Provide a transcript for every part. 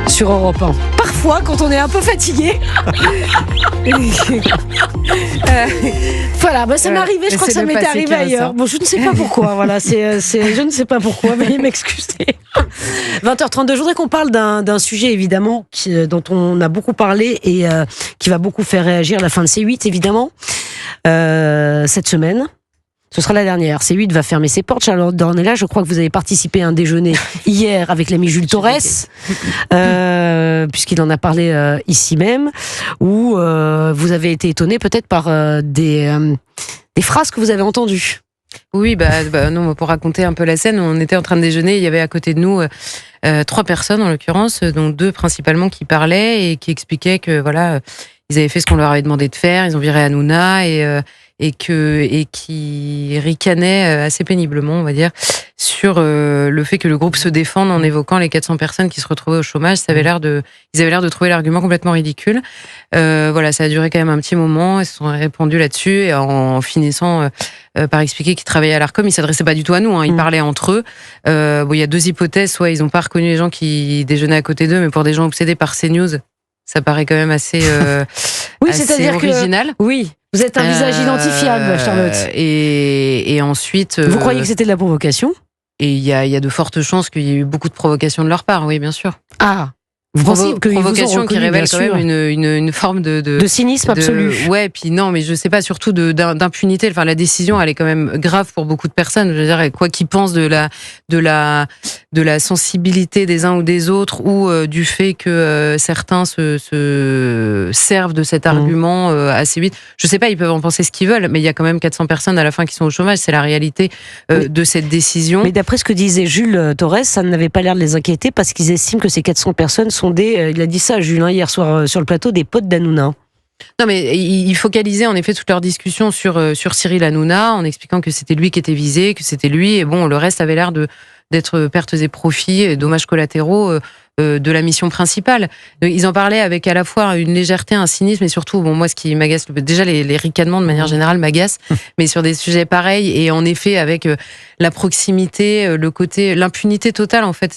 sur Europe 1. Parfois, quand on est un peu fatigué. Voilà, ça m'est arrivé, je crois que ça m'était arrivé ailleurs. Bon, je ne sais pas pourquoi, voilà, je ne sais pas pourquoi, veuillez m'excuser. 20h32, je voudrais qu'on parle d'un sujet, évidemment, dont on a beaucoup parlé et qui va beaucoup faire réagir, la fin de C8, évidemment, cette semaine. Ce sera la dernière. C8 va fermer ses portes. Charlotte Dornelas, je crois que vous avez participé à un déjeuner hier avec l'ami Jules Torres, puisqu'il en a parlé ici même, où vous avez été étonné peut-être par des phrases que vous avez entendues. Oui, non, pour raconter un peu la scène, on était en train de déjeuner, il y avait à côté de nous 3 personnes en l'occurrence, dont 2 principalement qui parlaient et qui expliquaient que voilà, ils avaient fait ce qu'on leur avait demandé de faire, ils ont viré Hanouna et qui ricanaient assez péniblement, on va dire, sur le fait que le groupe se défende en évoquant les 400 personnes qui se retrouvaient au chômage. Ils avaient l'air de trouver l'argument complètement ridicule. Voilà, ça a duré quand même un petit moment. Ils se sont répandus là-dessus et en finissant par expliquer qu'ils travaillaient à l'Arcom. Ils s'adressaient pas du tout à nous, hein, ils parlaient entre eux. Il y a 2 hypothèses. Soit ils ont pas reconnu les gens qui déjeunaient à côté d'eux, mais pour des gens obsédés par CNews, ça paraît quand même assez, oui, assez c'est-à-dire original. Oui. Vous êtes un visage identifiable, Charlotte. Et ensuite... Vous croyez que c'était de la provocation ? Et il y a de fortes chances qu'il y ait eu beaucoup de provocations de leur part, oui, bien sûr. Ah, vous pensez que provocation qui révèle quand même une forme de cynisme absolu. Ouais, puis non, mais je sais pas, surtout d'impunité. Enfin, la décision, elle est quand même grave pour beaucoup de personnes. Je veux dire, quoi qu'ils pensent de la sensibilité des uns ou des autres, ou du fait que certains se servent de cet argument assez vite. Je sais pas, ils peuvent en penser ce qu'ils veulent, mais il y a quand même 400 personnes à la fin qui sont au chômage. C'est la réalité de cette décision. Mais d'après ce que disait Jules Torres, ça n'avait pas l'air de les inquiéter parce qu'ils estiment que ces 400 personnes sont il a dit ça, Jules, hier soir sur le plateau, des potes d'Hanouna. Non, mais il focalisait en effet toute leur discussion sur Cyril Hanouna, en expliquant que c'était lui qui était visé, que c'était lui, et bon, le reste avait l'air d'être pertes et profits, et dommages collatéraux de la mission principale. Ils en parlaient avec à la fois une légèreté, un cynisme, et surtout, bon, moi, ce qui m'agace, déjà les ricanements de manière générale m'agacent, mais sur des sujets pareils, et en effet avec la proximité, le côté, l'impunité totale, en fait,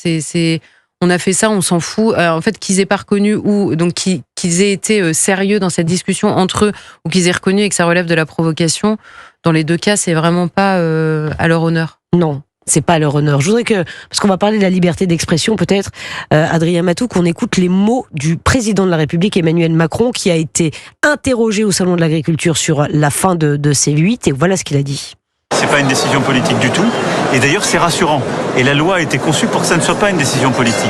on a fait ça, on s'en fout. En fait, qu'ils aient pas reconnu ou donc qu'ils aient été sérieux dans cette discussion entre eux ou qu'ils aient reconnu et que ça relève de la provocation, dans les 2 cas, c'est vraiment pas à leur honneur. Non. C'est pas à leur honneur. Je voudrais parce qu'on va parler de la liberté d'expression peut-être, Adrien Matou, qu'on écoute les mots du président de la République, Emmanuel Macron, qui a été interrogé au Salon de l'Agriculture sur la fin de C8, et voilà ce qu'il a dit. C'est pas une décision politique du tout, et d'ailleurs c'est rassurant. Et la loi a été conçue pour que ça ne soit pas une décision politique.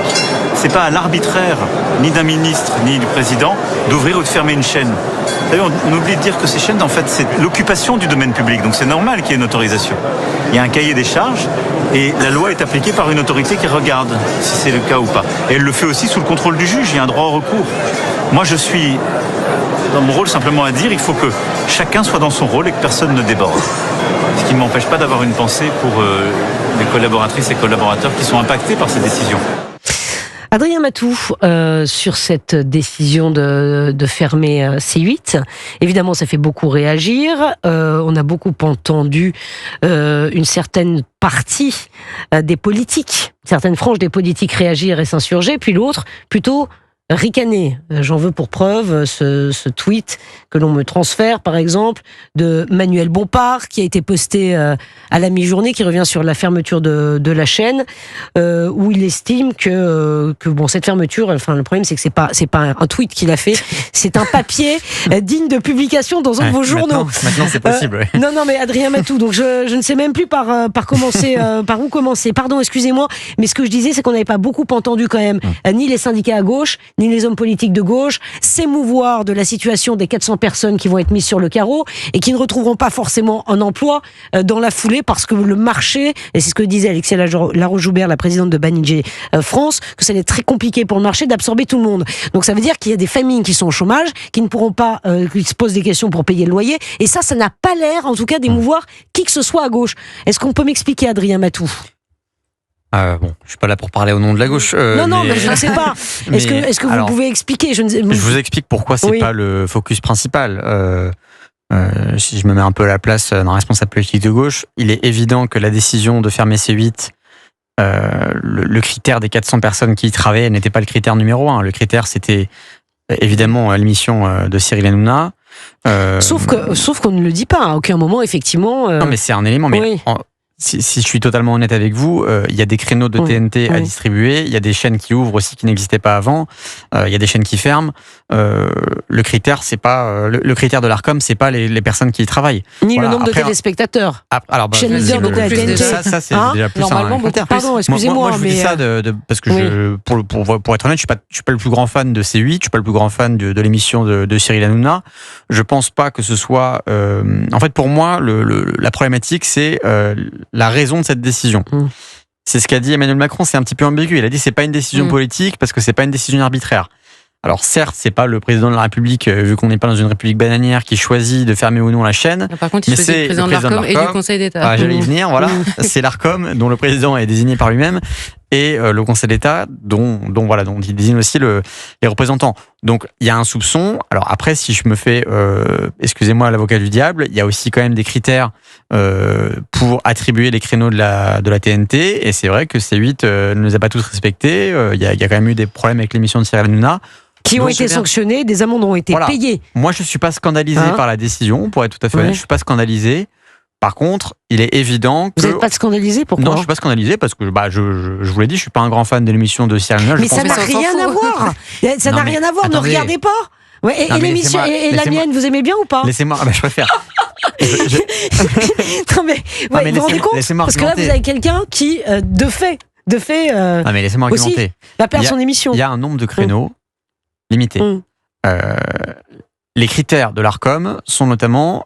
C'est pas à l'arbitraire, ni d'un ministre, ni du président, d'ouvrir ou de fermer une chaîne. D'ailleurs, on oublie de dire que ces chaînes, en fait, c'est l'occupation du domaine public, donc c'est normal qu'il y ait une autorisation. Il y a un cahier des charges, et la loi est appliquée par une autorité qui regarde si c'est le cas ou pas. Et elle le fait aussi sous le contrôle du juge, il y a un droit au recours. Moi, je suis dans mon rôle simplement à dire, il faut que chacun soit dans son rôle et que personne ne déborde. Ce qui ne m'empêche pas d'avoir une pensée pour les collaboratrices et collaborateurs qui sont impactés par ces décisions. Adrien Matou, sur cette décision de fermer C8, évidemment ça fait beaucoup réagir, on a beaucoup entendu une certaine partie des politiques, certaines franges des politiques réagir et s'insurger, puis l'autre plutôt ricaner. J'en veux pour preuve ce tweet que l'on me transfère, par exemple, de Manuel Bompard, qui a été posté à la mi-journée, qui revient sur la fermeture de la chaîne, où il estime que bon, cette fermeture, enfin, le problème, c'est que c'est pas un tweet qu'il a fait, c'est un papier digne de publication dans un de vos journaux. Maintenant, c'est possible. Non, mais Adrien Matou, donc je ne sais même plus par où commencer. Pardon, excusez-moi, mais ce que je disais, c'est qu'on n'avait pas beaucoup entendu quand même, ni les syndicats à gauche, ni les hommes politiques de gauche, s'émouvoir de la situation des 400 personnes qui vont être mises sur le carreau et qui ne retrouveront pas forcément un emploi dans la foulée parce que le marché, et c'est ce que disait Alexia Laroche-Joubert, la présidente de Banijé France, que ça allait être très compliqué pour le marché d'absorber tout le monde. Donc ça veut dire qu'il y a des familles qui sont au chômage, qui ne pourront pas, qui se posent des questions pour payer le loyer, et ça n'a pas l'air, en tout cas, d'émouvoir qui que ce soit à gauche. Est-ce qu'on peut m'expliquer, Adrien Matou ? Bon, je suis pas là pour parler au nom de la gauche. Non, mais je ne sais pas. Est-ce que vous pouvez expliquer ? Je vous explique pourquoi c'est pas le focus principal. Si je me mets un peu à la place d'un responsable politique de gauche, il est évident que la décision de fermer C8 le critère des 400 personnes qui y travaillaient n'était pas le critère numéro 1. Le critère, c'était évidemment l'émission de Cyril Hanouna. Sauf qu'on ne le dit pas. À aucun moment, effectivement. Non, mais c'est un élément. Mais oui. si je suis totalement honnête avec vous, il y a des créneaux de TNT à distribuer. Il y a des chaînes qui ouvrent aussi qui n'existaient pas avant. Il y a des chaînes qui ferment. Le critère, c'est pas le critère de l'Arcom, c'est pas les personnes qui y travaillent. Ni le nombre de téléspectateurs. Alors, chaîne leader de la TNT. Ça, c'est déjà plus normalement, un critère. Pardon, excusez-moi. Moi, je vous dis ça parce que pour être honnête, je suis pas le plus grand fan de C8, je suis pas le plus grand fan de l'émission de Cyril Hanouna. Je pense pas que ce soit. En fait, pour moi, la problématique, c'est la raison de cette décision. C'est ce qu'a dit Emmanuel Macron, c'est un petit peu ambigu. Il a dit c'est pas une décision politique parce que c'est pas une décision arbitraire. Alors certes, c'est pas le président de la République, vu qu'on n'est pas dans une république bananière, qui choisit de fermer ou non la chaîne. Par contre, il choisit le président de l'Arcom et du Conseil d'État. J'allais y venir, voilà. C'est l'Arcom dont le président est désigné par lui-même et le Conseil d'État dont il désigne aussi les représentants. Donc il y a un soupçon. Alors après, si je me fais, excusez-moi, l'avocat du diable, il y a aussi quand même des critères pour attribuer les créneaux de la TNT. Et c'est vrai que C8 ne les a pas tous respectés. Il y a quand même eu des problèmes avec l'émission de Cyril Hanouna. Qui ont été sanctionnés, des amendes ont été payées. Moi, je ne suis pas scandalisé par la décision, pour être tout à fait honnête. Je ne suis pas scandalisé. Par contre, il est évident que... Vous n'êtes pas scandalisé, pourquoi ? Non, je ne suis pas scandalisé parce que, je vous l'ai dit, je ne suis pas un grand fan de l'émission de Cyril Hanouna. Mais ça n'a rien à voir. Ça n'a rien à voir, ne regardez pas. Ouais, et l'émission, et la mienne, vous aimez bien ou pas ? Laissez-moi, je préfère. Non mais, vous vous rendez compte ? Parce que là, vous avez quelqu'un qui, de fait, mais laissez-moi argumenter. Va perdre son émission. Il y a un nombre de créneaux limité. Les critères de l'Arcom sont notamment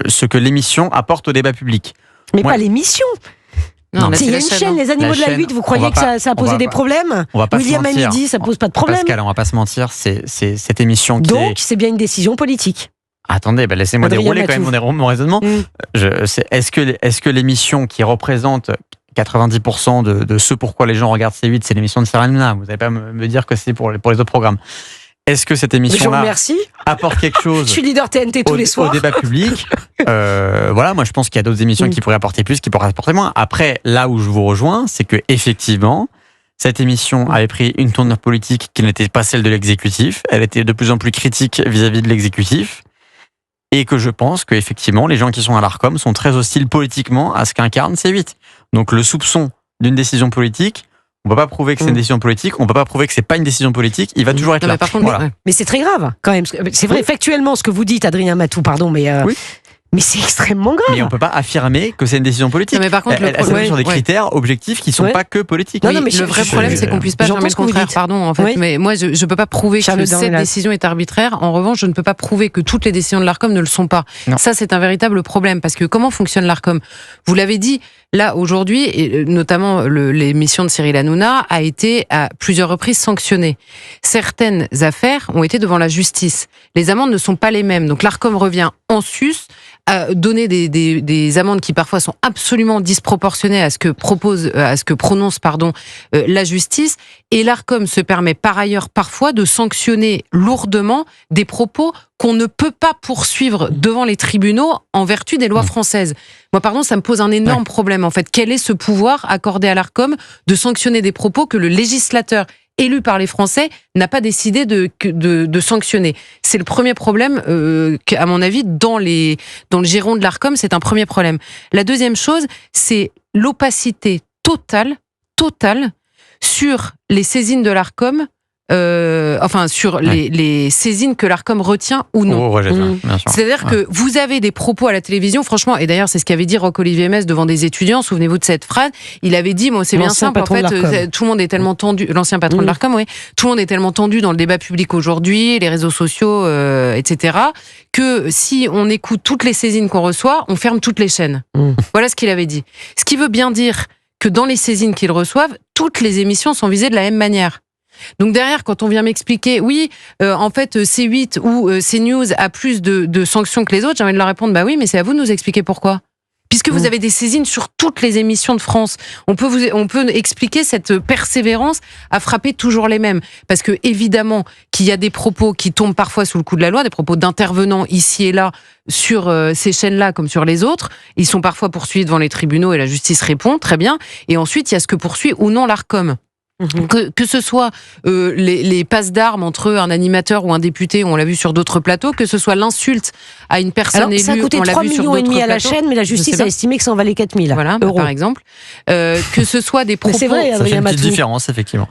ce que l'émission apporte au débat public. Mais pas l'émission. Non, il y a une chaîne, Les Animaux de la 8, vous croyez que ça a posé des problèmes ? William à midi, ça pose pas de problème. Pascal, on va pas se mentir, c'est cette émission qui Donc, c'est bien une décision politique. Attendez, laissez-moi dérouler quand même mon raisonnement. Est-ce que l'émission qui représente 90% de ce pourquoi les gens regardent C8, c'est l'émission de Cyril Hanouna ? Vous n'allez pas me dire que c'est pour les autres programmes. Est-ce que cette émission-là apporte quelque chose Je suis leader TNT tous les soirs. Au débat public? Moi je pense qu'il y a d'autres émissions qui pourraient apporter plus, qui pourraient apporter moins. Après, là où je vous rejoins, c'est que effectivement, cette émission avait pris une tournure politique qui n'était pas celle de l'exécutif. Elle était de plus en plus critique vis-à-vis de l'exécutif. Et que je pense qu'effectivement, les gens qui sont à l'Arcom sont très hostiles politiquement à ce qu'incarne C8. Donc le soupçon d'une décision politique, on ne peut pas prouver que c'est une décision politique, on ne peut pas prouver que c'est pas une décision politique, il va toujours être là. Mais par contre, mais c'est très grave, quand même. C'est vrai, factuellement, ce que vous dites, Adrien Matou, pardon, mais c'est extrêmement grave. Mais on ne peut pas affirmer que c'est une décision politique. Non, mais par contre, elle s'appuie sur des critères objectifs qui ne sont pas que politiques. Non, mais le vrai problème, c'est qu'on ne puisse pas affirmer le contraire. Pardon, en fait. Mais moi, je ne peux pas prouver que cette décision est arbitraire. En revanche, je ne peux pas prouver que toutes les décisions de l'Arcom ne le sont pas. Non. Ça, c'est un véritable problème. Parce que comment fonctionne l'Arcom ? Vous l'avez dit, là, aujourd'hui, et notamment l'émission de Cyril Hanouna a été à plusieurs reprises sanctionnée. Certaines affaires ont été devant la justice. Les amendes ne sont pas les mêmes. Donc l'Arcom revient en sus à donner des amendes qui parfois sont absolument disproportionnées à ce que prononce la justice. Et l'Arcom se permet par ailleurs parfois de sanctionner lourdement des propos qu'on ne peut pas poursuivre devant les tribunaux en vertu des lois françaises. Moi, pardon, ça me pose un énorme problème, en fait. Quel est ce pouvoir accordé à l'Arcom de sanctionner des propos que le législateur élu par les Français n'a pas décidé de sanctionner? C'est le premier problème, à mon avis, dans le giron de l'Arcom, c'est un premier problème. La deuxième chose, c'est l'opacité totale sur les saisines de l'Arcom, sur les saisines que l'Arcom retient ou non. C'est-à-dire que vous avez des propos à la télévision, franchement, et d'ailleurs c'est ce qu'avait dit Roch-Olivier Mess devant des étudiants, souvenez-vous de cette phrase, il avait dit, c'est bien simple, en fait, tout le monde est tellement tendu, l'ancien patron de l'Arcom, tout le monde est tellement tendu dans le débat public aujourd'hui, les réseaux sociaux, etc., que si on écoute toutes les saisines qu'on reçoit, on ferme toutes les chaînes. Voilà ce qu'il avait dit. Ce qui veut bien dire que dans les saisines qu'ils reçoivent, toutes les émissions sont visées de la même manière. Donc derrière, quand on vient m'expliquer, en fait, C8 ou CNews a plus de sanctions que les autres, j'ai envie de leur répondre, oui, mais c'est à vous de nous expliquer pourquoi. puisque vous avez des saisines sur toutes les émissions de France. On peut expliquer cette persévérance à frapper toujours les mêmes. Parce que, évidemment, qu'il y a des propos qui tombent parfois sous le coup de la loi, des propos d'intervenants ici et là sur ces chaînes-là comme sur les autres. Ils sont parfois poursuivis devant les tribunaux et la justice répond, très bien. Et ensuite, il y a ce que poursuit ou non l'Arcom. Que ce soit les passes d'armes entre un animateur ou un député, on l'a vu sur d'autres plateaux, que ce soit l'insulte à une personne élue, ça a coûté on l'a 3,5 vu sur millions d'autres plateaux. à la chaîne, mais la justice a estimé que ça en valait 4 000 voilà, euros. par exemple. Que ce soit des propos... Mais c'est vrai, ça fait une petite Matou. différence, effectivement.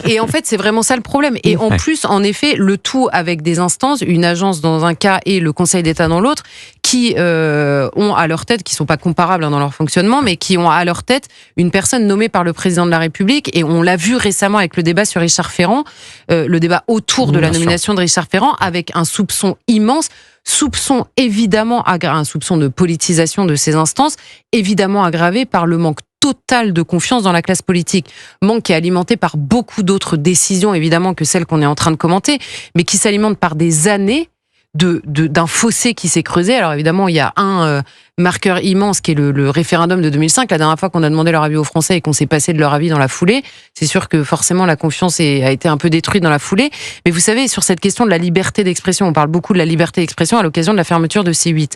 Et en fait, c'est vraiment ça le problème. Et en plus, en effet, le tout avec des instances, une agence dans un cas et le Conseil d'État dans l'autre, qui ont à leur tête, qui sont pas comparables dans leur fonctionnement, mais qui ont à leur tête une personne nommée par le président de la République. Et on l'a vu récemment avec le débat sur Richard Ferrand, le débat autour de la nomination de Richard Ferrand, avec un soupçon immense, soupçon évidemment un soupçon de politisation de ces instances, évidemment aggravé par le manque total de confiance dans la classe politique. Manque qui est alimenté par beaucoup d'autres décisions, évidemment, que celles qu'on est en train de commenter, mais qui s'alimente par des années d'un fossé qui s'est creusé. Alors évidemment, il y a un marqueur immense qui est le référendum de 2005. La dernière fois qu'on a demandé leur avis aux Français et qu'on s'est passé de leur avis dans la foulée, c'est sûr que forcément la confiance a été un peu détruite dans la foulée. Mais vous savez, sur cette question de la liberté d'expression, on parle beaucoup de la liberté d'expression à l'occasion de la fermeture de C8.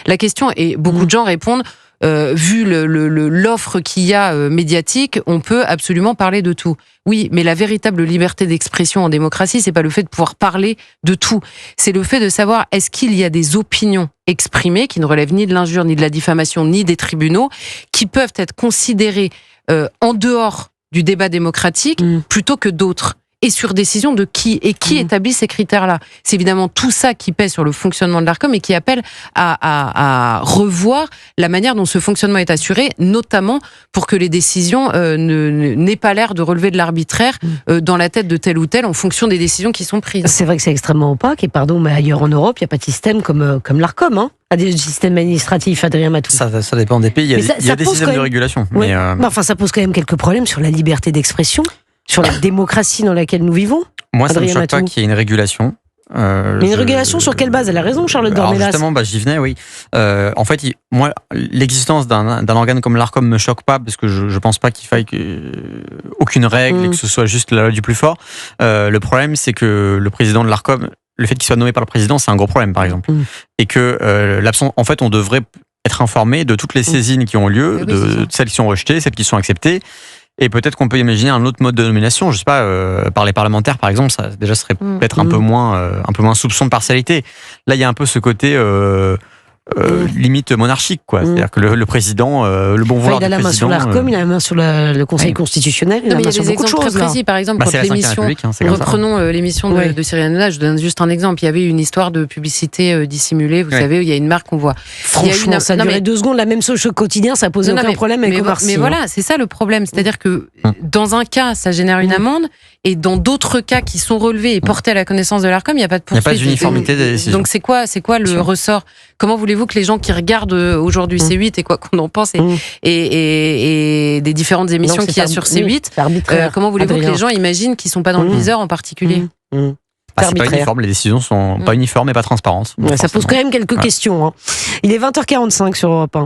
La question, et beaucoup de gens répondent, vu l'offre qu'il y a médiatique, on peut absolument parler de tout. Oui, mais la véritable liberté d'expression en démocratie, c'est pas le fait de pouvoir parler de tout. C'est le fait de savoir est-ce qu'il y a des opinions exprimées qui ne relèvent ni de l'injure, ni de la diffamation, ni des tribunaux, qui peuvent être considérées en dehors du débat démocratique plutôt que d'autres. Et sur décision de qui établit ces critères-là. C'est évidemment tout ça qui pèse sur le fonctionnement de l'Arcom et qui appelle à revoir la manière dont ce fonctionnement est assuré, notamment pour que les décisions n'aient pas l'air de relever de l'arbitraire dans la tête de tel ou tel en fonction des décisions qui sont prises. C'est vrai que c'est extrêmement opaque et pardon, mais ailleurs en Europe, il n'y a pas de système comme l'Arcom, hein. Des systèmes administratifs, Adrien Matou. Ça dépend des pays. Il y a des systèmes de régulation. Oui. Mais enfin, ça pose quand même quelques problèmes sur la liberté d'expression, sur la démocratie dans laquelle nous vivons. Moi, ça ne me choque pas qu'il y ait une régulation. Mais une régulation sur quelle base? Elle a raison, Charlotte Dornelas. Justement, j'y venais, oui. En fait, moi, l'existence d'un organe comme l'Arcom me choque pas parce que je pense pas qu'il faille aucune règle et que ce soit juste la loi du plus fort. Le problème, c'est que le président de l'Arcom, le fait qu'il soit nommé par le président, c'est un gros problème, par exemple. Et que l'absence, en fait, on devrait être informé de toutes les saisines qui ont lieu, de celles qui sont rejetées, celles qui sont acceptées. Et peut-être qu'on peut imaginer un autre mode de nomination, je sais pas, par les parlementaires par exemple, ça déjà serait peut-être un peu moins soupçon de partialité. Là, il y a un peu ce côté limite monarchique, quoi. C'est-à-dire que le président, le bon vouloir du président. Il a la main sur l'Arcom, il a la main sur le Conseil constitutionnel, il a la main sur beaucoup de choses. Il y a des exemples très précis, par exemple, quand l'émission, reprenons l'émission de Cyril Hanouna, je donne juste un exemple. Il y avait une histoire de publicité dissimulée, vous savez, où il y a une marque qu'on voit. Franchement, ça durait 2 secondes, la même chose au quotidien, ça posait aucun problème avec Omar Sy. Mais voilà, c'est ça le problème. C'est-à-dire que dans un cas, ça génère une amende, et dans d'autres cas qui sont relevés et portés à la connaissance de l'Arcom, il n'y a pas de poursuite. Il n'y a pas d'uniformité des décisions. Donc c'est quoi le ressort? Comment voulez-vous que les gens qui regardent aujourd'hui C8 et quoi qu'on en pense et des différentes émissions qu'il y a sur C8, comment voulez-vous que les gens imaginent qu'ils ne sont pas dans le viseur en particulier? C'est pas uniforme, les décisions sont pas uniformes et pas transparentes. Ça pose quand même quelques questions. Il est 20h45 sur Europe 1.